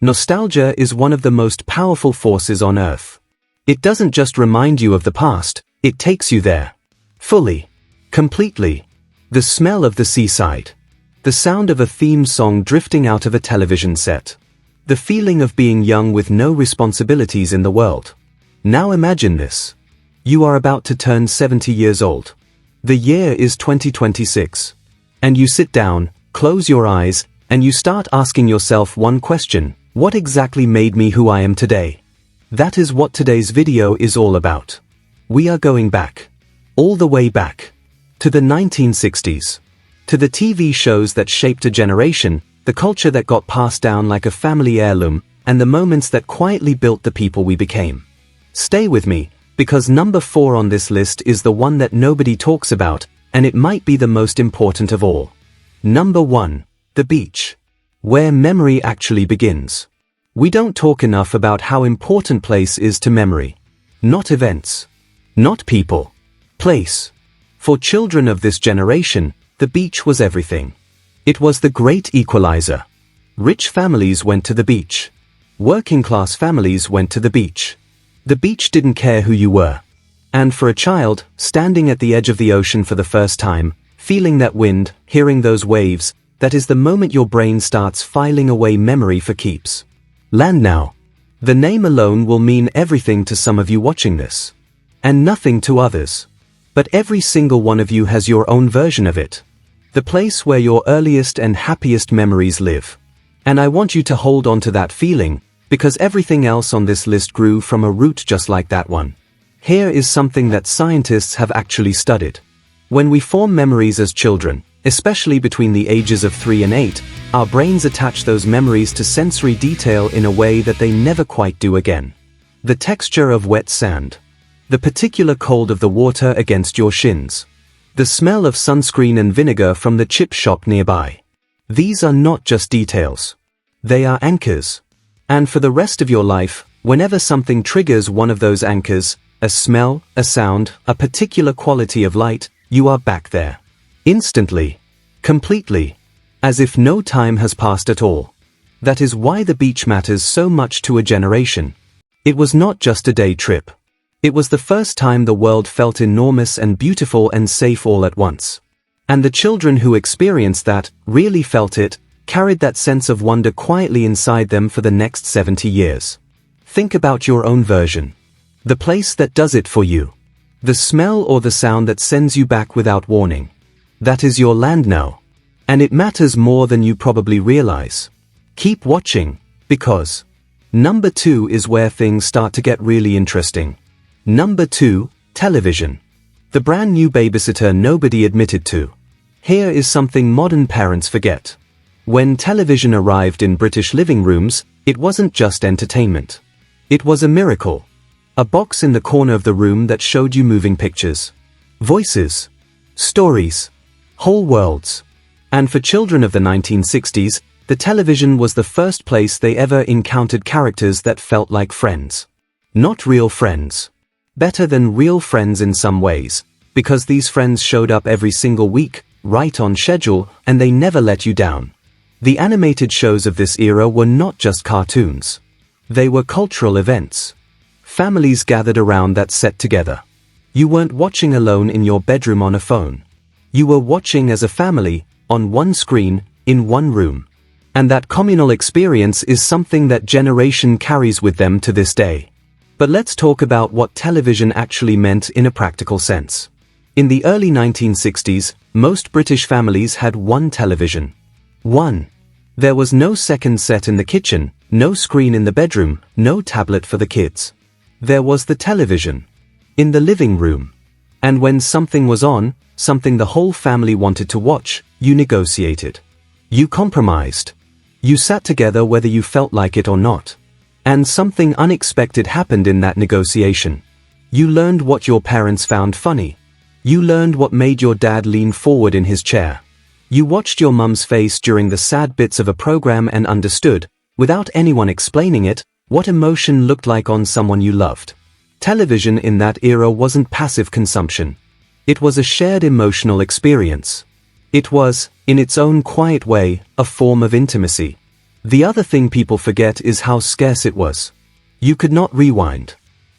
Nostalgia is one of the most powerful forces on earth. It doesn't just remind you of the past, it takes you there. Fully. Completely. The smell of the seaside. The sound of a theme song drifting out of a television set. The feeling of being young with no responsibilities in the world. Now imagine this. You are about to turn 70 years old. The year is 2026. And you sit down, close your eyes, and you start asking yourself one question: what exactly made me who I am today? That is what today's video is all about. We are going back. All the way back. To the 1960s. To the TV shows that shaped a generation, the culture that got passed down like a family heirloom, and the moments that quietly built the people we became. Stay with me, because number 4 on this list is the one that nobody talks about, and it might be the most important of all. Number 1. The beach. Where memory actually begins. We don't talk enough about how important place is to memory. Not events. Not people. Place. For children of this generation, the beach was everything. It was the great equalizer. Rich families went to the beach. Working class families went to the beach. The beach didn't care who you were. And for a child, standing at the edge of the ocean for the first time, feeling that wind, hearing those waves, that is the moment your brain starts filing away memory for keeps. Land now. The name alone will mean everything to some of you watching this. And nothing to others. But every single one of you has your own version of it. The place where your earliest and happiest memories live. And I want you to hold on to that feeling, because everything else on this list grew from a root just like that one. Here is something that scientists have actually studied. When we form memories as children, especially between the ages of 3 and 8, our brains attach those memories to sensory detail in a way that they never quite do again. The texture of wet sand. The particular cold of the water against your shins. The smell of sunscreen and vinegar from the chip shop nearby. These are not just details. They are anchors. And for the rest of your life, whenever something triggers one of those anchors, a smell, a sound, a particular quality of light, you are back there. Instantly. Completely. As if no time has passed at all. That is why the beach matters so much to a generation. It was not just a day trip. It was the first time the world felt enormous and beautiful and safe all at once. And the children who experienced that, really felt it, carried that sense of wonder quietly inside them for the next 70 years. Think about your own version. The place that does it for you. The smell or the sound that sends you back without warning. That is your land now. And it matters more than you probably realize. Keep watching, because number 2 is where things start to get really interesting. Number 2, television. The brand new babysitter nobody admitted to. Here is something modern parents forget. When television arrived in British living rooms, it wasn't just entertainment. It was a miracle. A box in the corner of the room that showed you moving pictures. Voices. Stories. Whole worlds. And for children of the 1960s, the television was the first place they ever encountered characters that felt like friends. Not real friends. Better than real friends in some ways, because these friends showed up every single week, right on schedule, and they never let you down. The animated shows of this era were not just cartoons. They were cultural events. Families gathered around that set together. You weren't watching alone in your bedroom on a phone. You were watching as a family, on one screen, in one room. And that communal experience is something that generation carries with them to this day. But let's talk about what television actually meant in a practical sense. In the early 1960s, most British families had one television. One. There was no second set in the kitchen, no screen in the bedroom, no tablet for the kids. There was the television. In the living room. And when something was on, something the whole family wanted to watch, you negotiated. You compromised. You sat together whether you felt like it or not. And something unexpected happened in that negotiation. You learned what your parents found funny. You learned what made your dad lean forward in his chair. You watched your mum's face during the sad bits of a program and understood, without anyone explaining it, what emotion looked like on someone you loved. Television in that era wasn't passive consumption. It was a shared emotional experience. It was, in its own quiet way, a form of intimacy. The other thing people forget is how scarce it was. You could not rewind.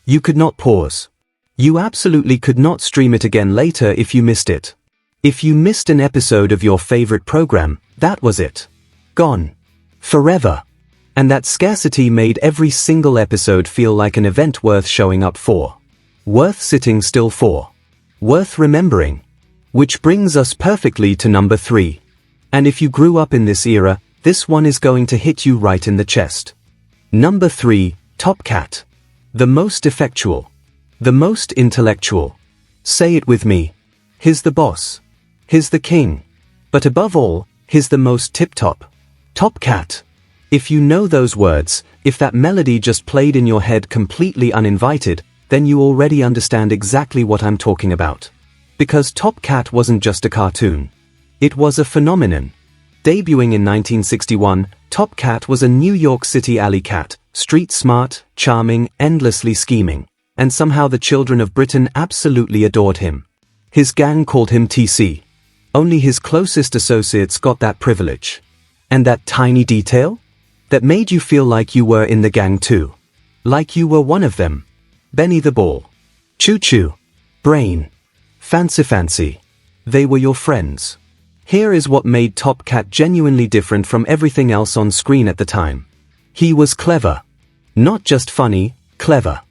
You could not pause. You absolutely could not stream it again later if you missed it. If you missed an episode of your favorite program, that was it. Gone. Forever. And that scarcity made every single episode feel like an event worth showing up for. Worth sitting still for. Worth remembering. Which brings us perfectly to number 3. And if you grew up in this era, this one is going to hit you right in the chest. Number 3, Top Cat. The most effectual. The most intellectual. Say it with me. He's the boss. He's the king. But above all, he's the most tip-top. Top Cat. If you know those words, if that melody just played in your head completely uninvited, then you already understand exactly what I'm talking about. Because Top Cat wasn't just a cartoon. It was a phenomenon. Debuting in 1961, Top Cat was a New York City alley cat, street smart, charming, endlessly scheming. And somehow the children of Britain absolutely adored him. His gang called him TC. Only his closest associates got that privilege. And that tiny detail? That made you feel like you were in the gang too. Like you were one of them. Benny the Ball. Choo Choo. Brain. Fancy. They were your friends. Here is what made Top Cat genuinely different from everything else on screen at the time. He was clever. Not just funny, clever.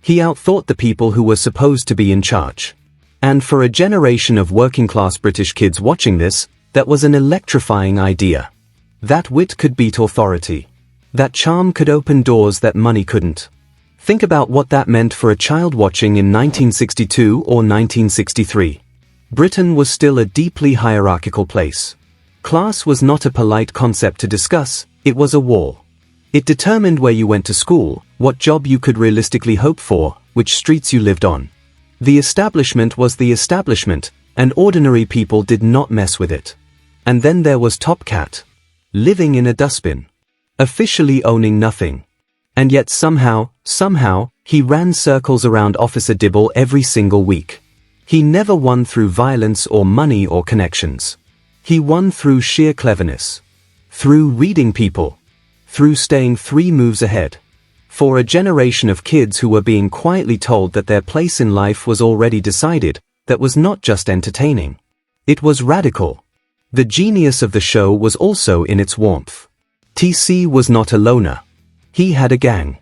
He outthought the people who were supposed to be in charge. And for a generation of working-class British kids watching this, that was an electrifying idea. That wit could beat authority. That charm could open doors that money couldn't. Think about what that meant for a child watching in 1962 or 1963. Britain was still a deeply hierarchical place. Class was not a polite concept to discuss, it was a wall. It determined where you went to school, what job you could realistically hope for, which streets you lived on. The establishment was the establishment, and ordinary people did not mess with it. And then there was Top Cat. Living in a dustbin. Officially owning nothing. And yet somehow, he ran circles around Officer Dibble every single week. He never won through violence or money or connections. He won through sheer cleverness. Through reading people. Through staying 3 moves ahead. For a generation of kids who were being quietly told that their place in life was already decided, that was not just entertaining. It was radical. The genius of the show was also in its warmth. TC was not a loner. He had a gang.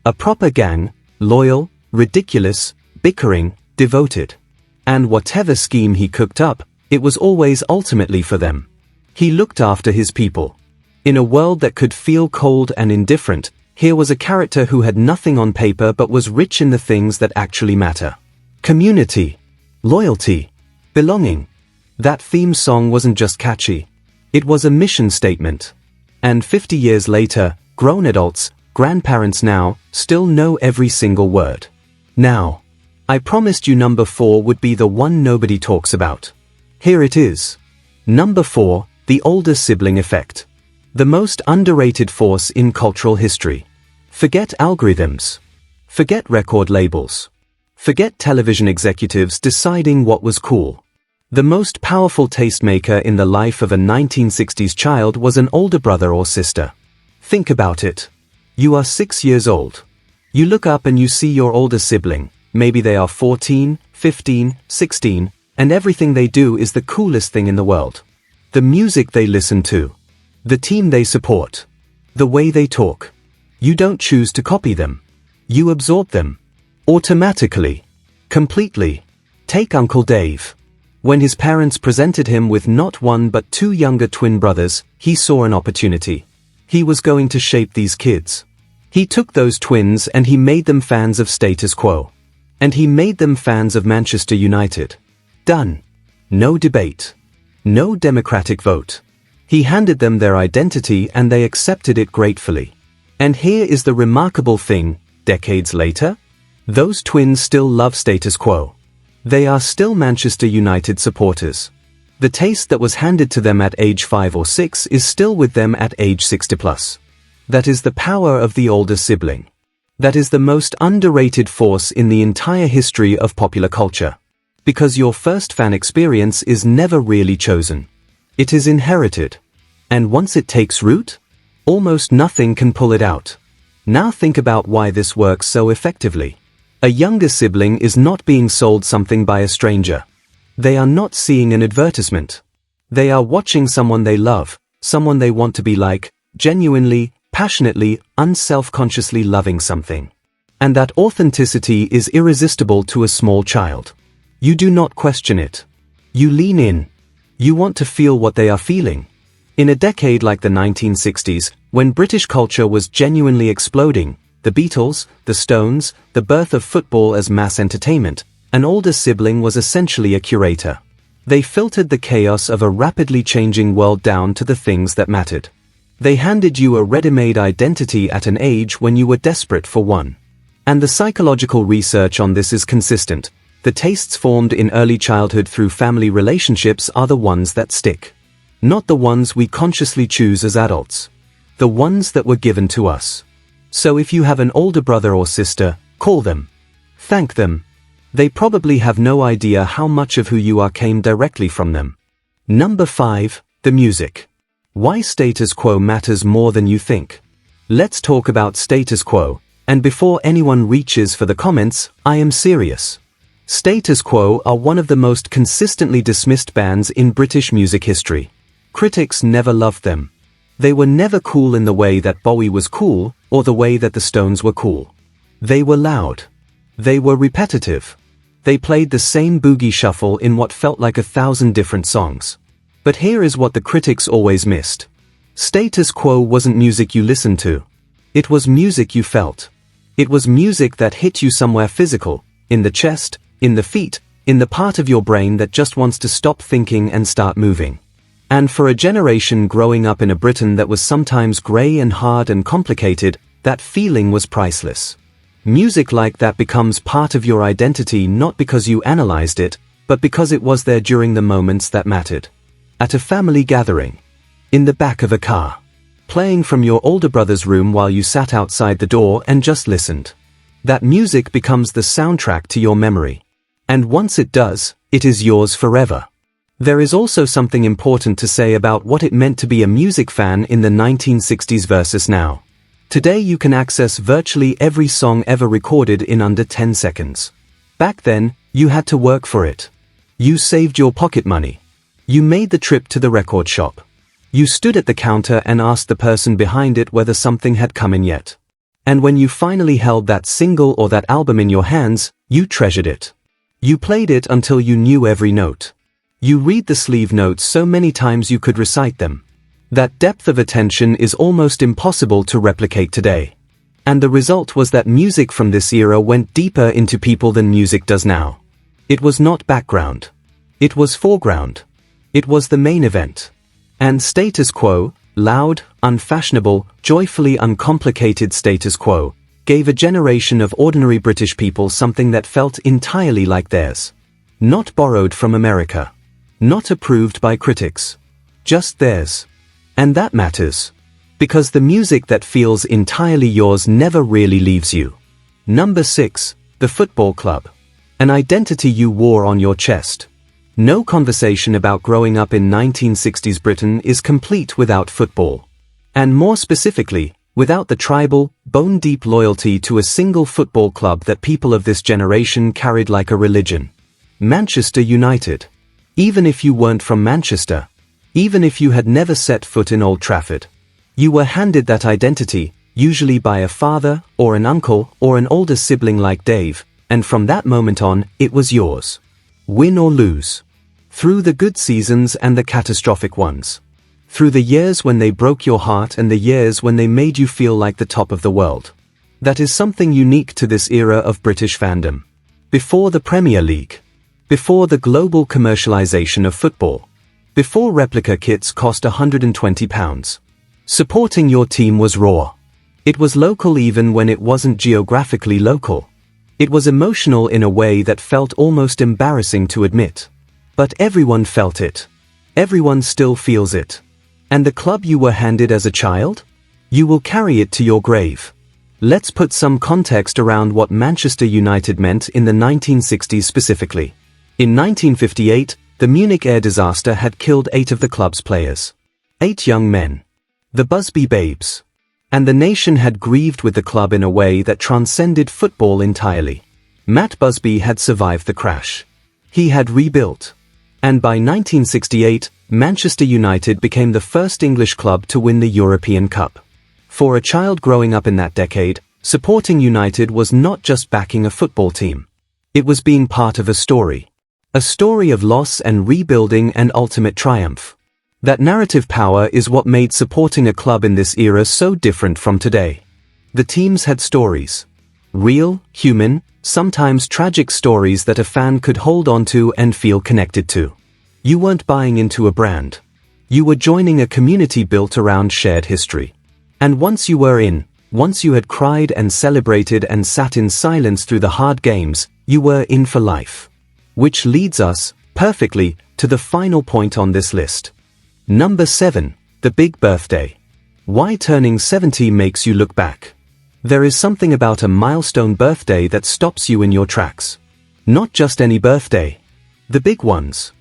A proper gang, loyal, ridiculous, bickering, devoted. And whatever scheme he cooked up, it was always ultimately for them. He looked after his people. In a world that could feel cold and indifferent, here was a character who had nothing on paper but was rich in the things that actually matter. Community. Loyalty. Belonging. That theme song wasn't just catchy. It was a mission statement. And 50 years later, grown adults, grandparents now, still know every single word. Now, I promised you number 4 would be the one nobody talks about. Here it is. Number 4, the older sibling effect. The most underrated force in cultural history. Forget algorithms. Forget record labels. Forget television executives deciding what was cool. The most powerful tastemaker in the life of a 1960s child was an older brother or sister. Think about it. You are 6 years old. You look up and you see your older sibling. Maybe they are 14, 15, 16, and everything they do is the coolest thing in the world. The music they listen to. The team they support. The way they talk. You don't choose to copy them. You absorb them. Automatically. Completely. Take Uncle Dave. When his parents presented him with not 1 but 2 younger twin brothers, he saw an opportunity. He was going to shape these kids. He took those twins and he made them fans of status quo. And he made them fans of Manchester United. Done. No debate. No democratic vote. He handed them their identity and they accepted it gratefully. And here is the remarkable thing, decades later, those twins still love status quo. They are still Manchester United supporters. The taste that was handed to them at age 5 or 6 is still with them at age 60 plus. That is the power of the older sibling. That is the most underrated force in the entire history of popular culture. Because your first fan experience is never really chosen. It is inherited. And once it takes root, Almost nothing can pull it out. Now think about why this works so effectively. A younger sibling is not being sold something by a stranger. They are not seeing an advertisement. They are watching someone they love, someone they want to be like, genuinely, passionately, unself-consciously loving something. And that authenticity is irresistible to a small child. You do not question it. You lean in. You want to feel what they are feeling. In a decade like the 1960s, when British culture was genuinely exploding, the Beatles, the Stones, the birth of football as mass entertainment, an older sibling was essentially a curator. They filtered the chaos of a rapidly changing world down to the things that mattered. They handed you a ready-made identity at an age when you were desperate for one. And the psychological research on this is consistent. The tastes formed in early childhood through family relationships are the ones that stick. Not the ones we consciously choose as adults. The ones that were given to us. So if you have an older brother or sister, call them. Thank them. They probably have no idea how much of who you are came directly from them. Number 5, the music. Why status quo matters more than you think. Let's talk about status quo, and before anyone reaches for the comments, I am serious. Status Quo are one of the most consistently dismissed bands in British music history. Critics never loved them. They were never cool in the way that Bowie was cool, or the way that the Stones were cool. They were loud. They were repetitive. They played the same boogie shuffle in what felt like 1,000 different songs. But here is what the critics always missed. Status Quo wasn't music you listened to. It was music you felt. It was music that hit you somewhere physical, in the chest, in the feet, in the part of your brain that just wants to stop thinking and start moving. And for a generation growing up in a Britain that was sometimes grey and hard and complicated, that feeling was priceless. Music like that becomes part of your identity not because you analyzed it, but because it was there during the moments that mattered. At a family gathering. In the back of a car. Playing from your older brother's room while you sat outside the door and just listened. That music becomes the soundtrack to your memory. And once it does, it is yours forever. There is also something important to say about what it meant to be a music fan in the 1960s versus now. Today you can access virtually every song ever recorded in under 10 seconds. Back then, you had to work for it. You saved your pocket money. You made the trip to the record shop. You stood at the counter and asked the person behind it whether something had come in yet. And when you finally held that single or that album in your hands, you treasured it. You played it until you knew every note. You read the sleeve notes so many times you could recite them. That depth of attention is almost impossible to replicate today. And the result was that music from this era went deeper into people than music does now. It was not background. It was foreground. It was the main event. And status quo, loud, unfashionable, joyfully uncomplicated status quo, gave a generation of ordinary British people something that felt entirely like theirs. Not borrowed from America. Not approved by critics. Just theirs. And that matters. Because the music that feels entirely yours never really leaves you. Number 6, the football club. An identity you wore on your chest. No conversation about growing up in 1960s Britain is complete without football. And more specifically, without the tribal, bone-deep loyalty to a single football club that people of this generation carried like a religion. Manchester United. Even if you weren't from Manchester, even if you had never set foot in Old Trafford, you were handed that identity, usually by a father, or an uncle, or an older sibling like Dave, and from that moment on, it was yours. Win or lose. Through the good seasons and the catastrophic ones. Through the years when they broke your heart and the years when they made you feel like the top of the world. That is something unique to this era of British fandom. Before the Premier League. Before the global commercialization of football. Before replica kits cost £120. Supporting your team was raw. It was local even when it wasn't geographically local. It was emotional in a way that felt almost embarrassing to admit. But everyone felt it. Everyone still feels it. And the club you were handed as a child? You will carry it to your grave. Let's put some context around what Manchester United meant in the 1960s specifically. In 1958, the Munich air disaster had killed 8 of the club's players. 8 young men. The Busby Babes. And the nation had grieved with the club in a way that transcended football entirely. Matt Busby had survived the crash. He had rebuilt. And by 1968, Manchester United became the first English club to win the European Cup. For a child growing up in that decade, supporting United was not just backing a football team. It was being part of a story. A story of loss and rebuilding and ultimate triumph. That narrative power is what made supporting a club in this era so different from today. The teams had stories. Real, human, sometimes tragic stories that a fan could hold on to and feel connected to. You weren't buying into a brand. You were joining a community built around shared history. And once you were in, once you had cried and celebrated and sat in silence through the hard games, you were in for life. Which leads us, perfectly, to the final point on this list. Number 7, the big birthday. Why turning 70 makes you look back. There is something about a milestone birthday that stops you in your tracks. Not just any birthday. The big ones.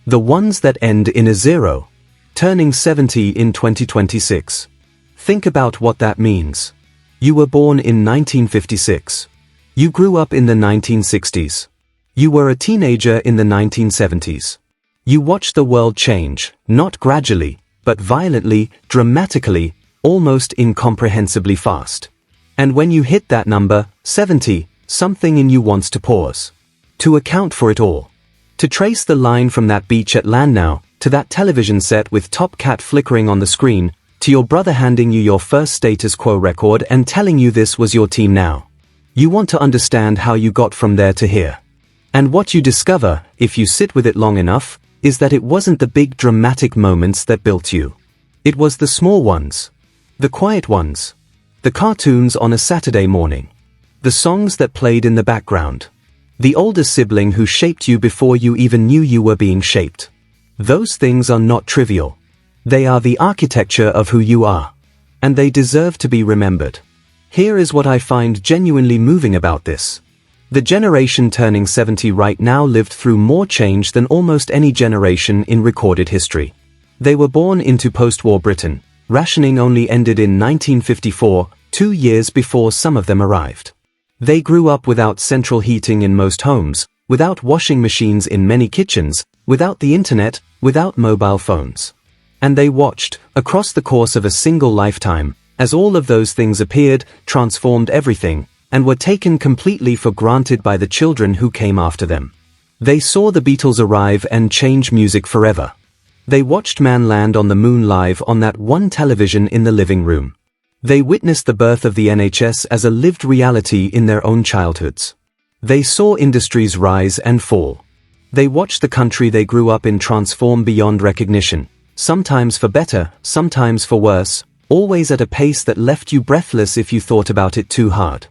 The ones that end in a 0. Turning 70 in 2026. Think about what that means. You were born in 1956. You grew up in the 1960s. You were a teenager in the 1970s. You watched the world change, not gradually, but violently, dramatically, almost incomprehensibly fast. And when you hit that number, 70, something in you wants to pause. To account for it all. To trace the line from that beach at Landau, to that television set with Top Cat flickering on the screen, to your brother handing you your first status quo record and telling you this was your team now. You want to understand how you got from there to here. And what you discover, if you sit with it long enough, is that it wasn't the big dramatic moments that built you. It was the small ones. The quiet ones. The cartoons on a Saturday morning. The songs that played in the background. The older sibling who shaped you before you even knew you were being shaped. Those things are not trivial. They are the architecture of who you are. And they deserve to be remembered. Here is what I find genuinely moving about this. The generation turning 70 right now lived through more change than almost any generation in recorded history. They were born into post-war Britain. Rationing only ended in 1954, 2 years before some of them arrived. They grew up without central heating in most homes, without washing machines in many kitchens, without the internet, without mobile phones. And they watched, across the course of a single lifetime, as all of those things appeared, transformed everything, and were taken completely for granted by the children who came after them. They saw the Beatles arrive and change music forever. They watched man land on the moon live on that one television in the living room. They witnessed the birth of the NHS as a lived reality in their own childhoods. They saw industries rise and fall. They watched the country they grew up in transform beyond recognition, sometimes for better, sometimes for worse, always at a pace that left you breathless if you thought about it too hard.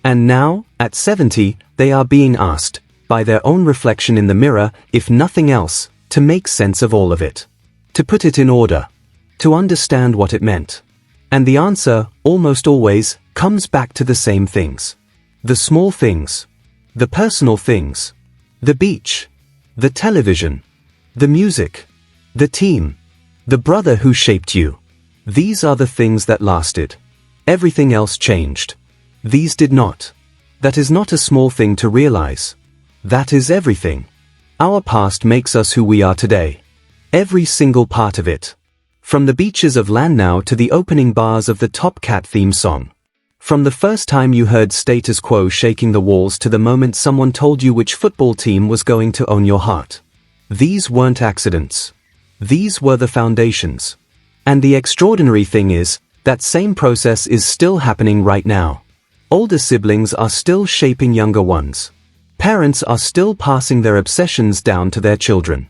And now, at 70, they are being asked, by their own reflection in the mirror, if nothing else, to make sense of all of it. To put it in order. To understand what it meant. And the answer, almost always, comes back to the same things. The small things. The personal things. The beach. The television. The music. The team. The brother who shaped you. These are the things that lasted. Everything else changed. These did not. That is not a small thing to realize. That is everything. Our past makes us who we are today. Every single part of it. From the beaches of Landau to the opening bars of the Top Cat theme song. From the first time you heard Status Quo shaking the walls to the moment someone told you which football team was going to own your heart. These weren't accidents. These were the foundations. And the extraordinary thing is, that same process is still happening right now. Older siblings are still shaping younger ones. Parents are still passing their obsessions down to their children.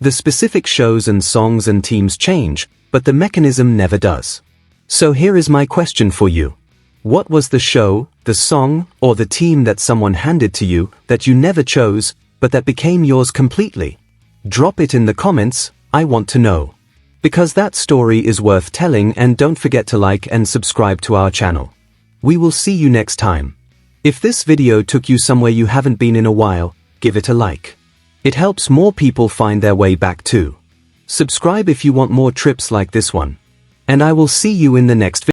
The specific shows and songs and teams change, but the mechanism never does. So here is my question for you. What was the show, the song, or the team that someone handed to you that you never chose, but that became yours completely? Drop it in the comments, I want to know. Because that story is worth telling, and don't forget to like and subscribe to our channel. We will see you next time. If this video took you somewhere you haven't been in a while, give it a like. It helps more people find their way back too. Subscribe if you want more trips like this one. And I will see you in the next video.